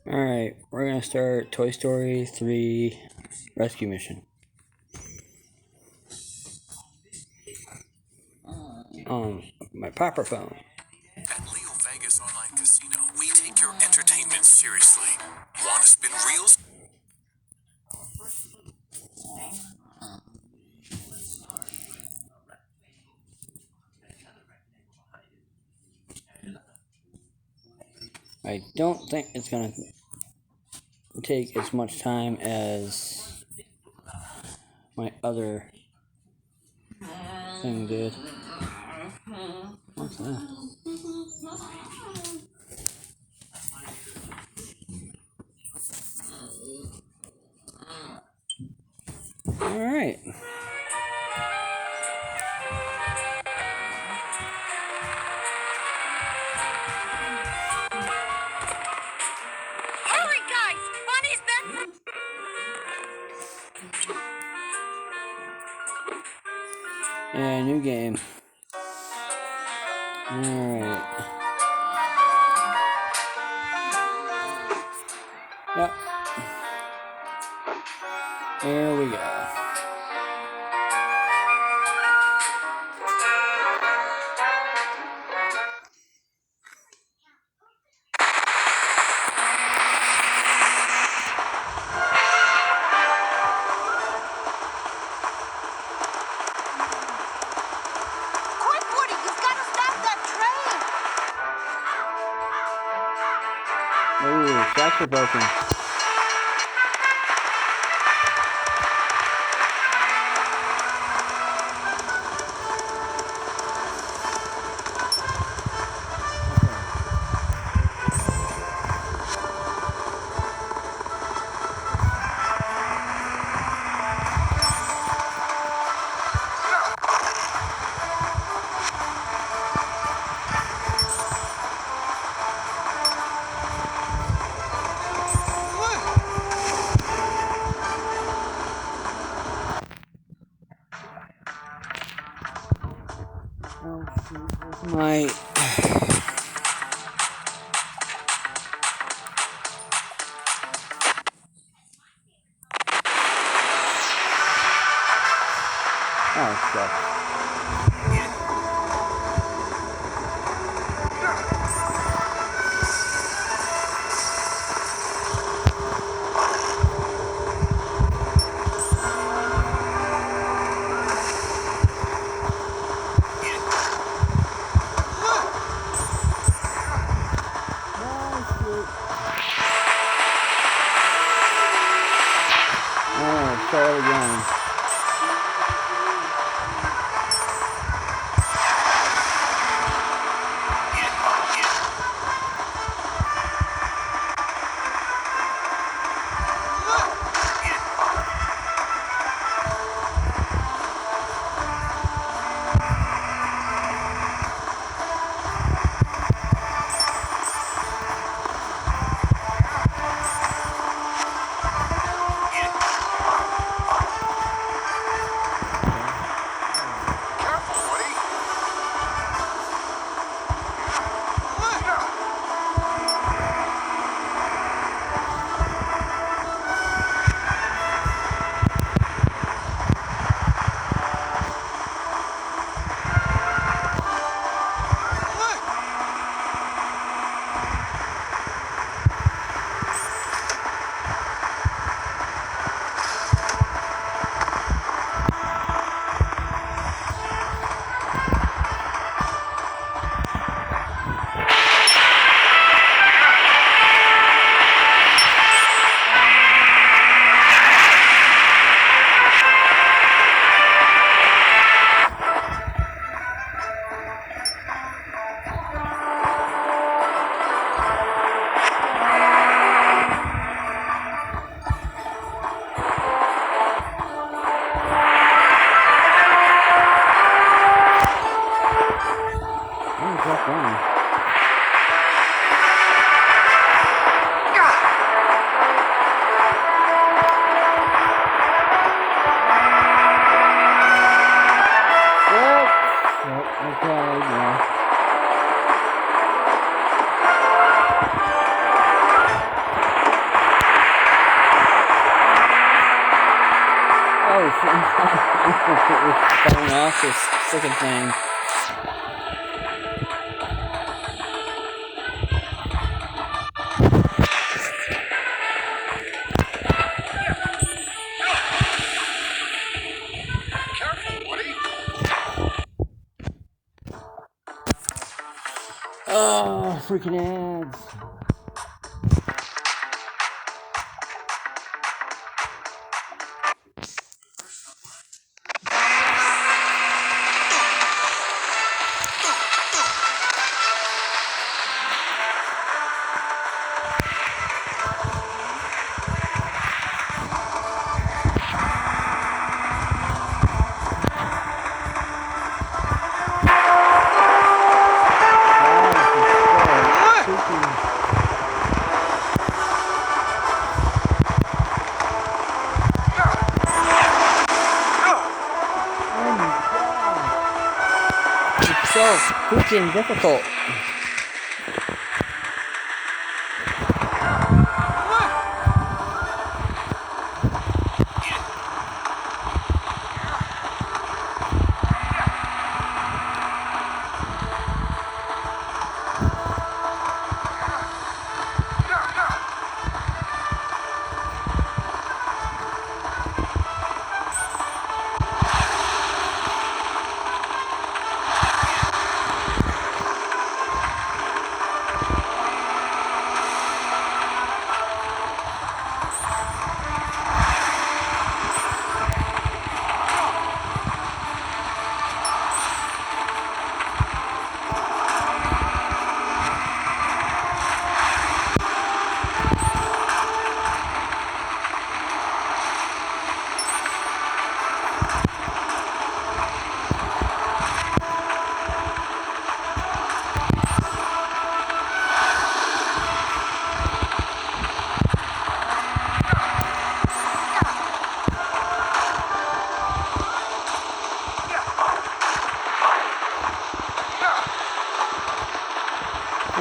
Alright, we're gonna start Toy Story 3 Rescue Mission. My popper phone. At Leo Vegas Online Casino, we take your entertainment seriously. Want to spin reels? I don't think it's gonna take as much time as my other thing did. What's that? Alright. Hurry, guys! Bunny's been... Yeah, new game. Alright. Yep. Here we go. Quick, Woody! You've got to stop that train! Ooh, tracks are broken. Oh, shoot. Where's my... Oh, shucks. Oh, start again. falling off this freaking thing. Careful, Woody. Oh, freaking ads. It's so freaking difficult.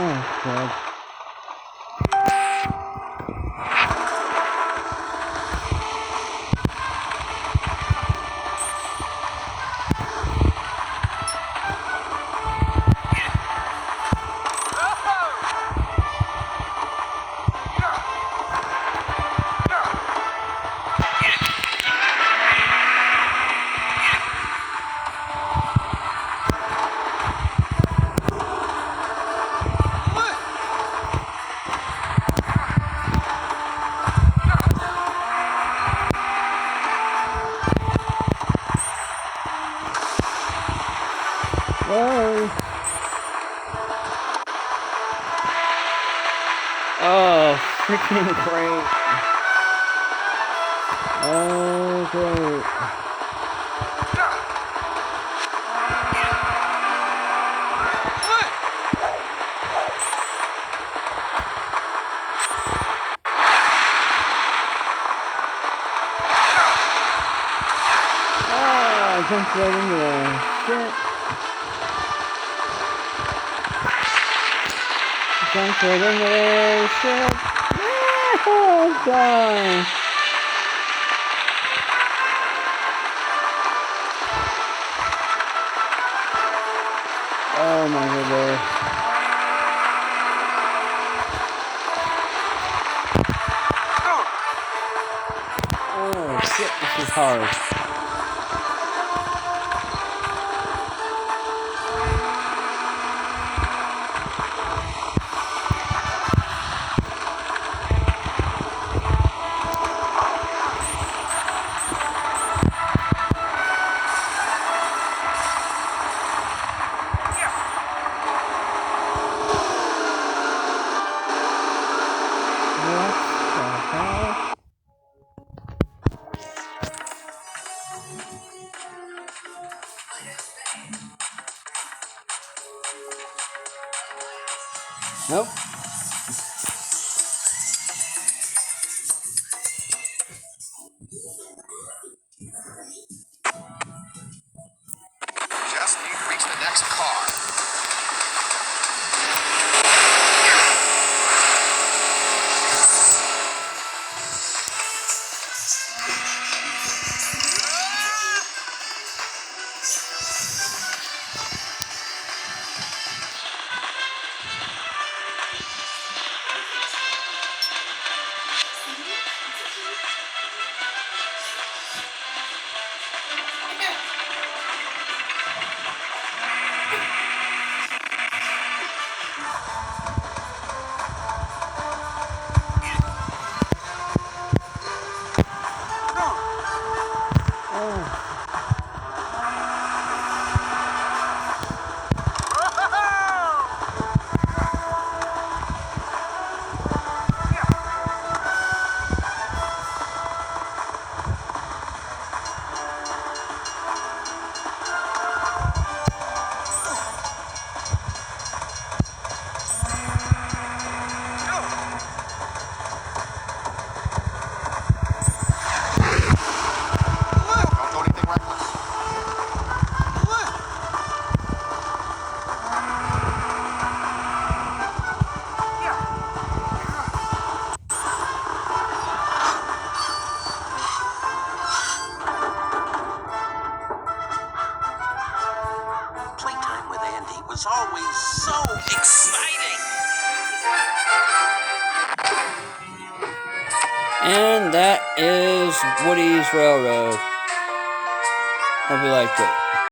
Oh, God. Whoa. Oh, freaking great. Oh, great. Oh, I jumped right into there. Shit. Jumped right into there. Shit. Oh, God. Oh, my good Lord. Oh, shit, this is hard. What the hell? was always so exciting. And that is Woody's Railroad. Hope you liked it.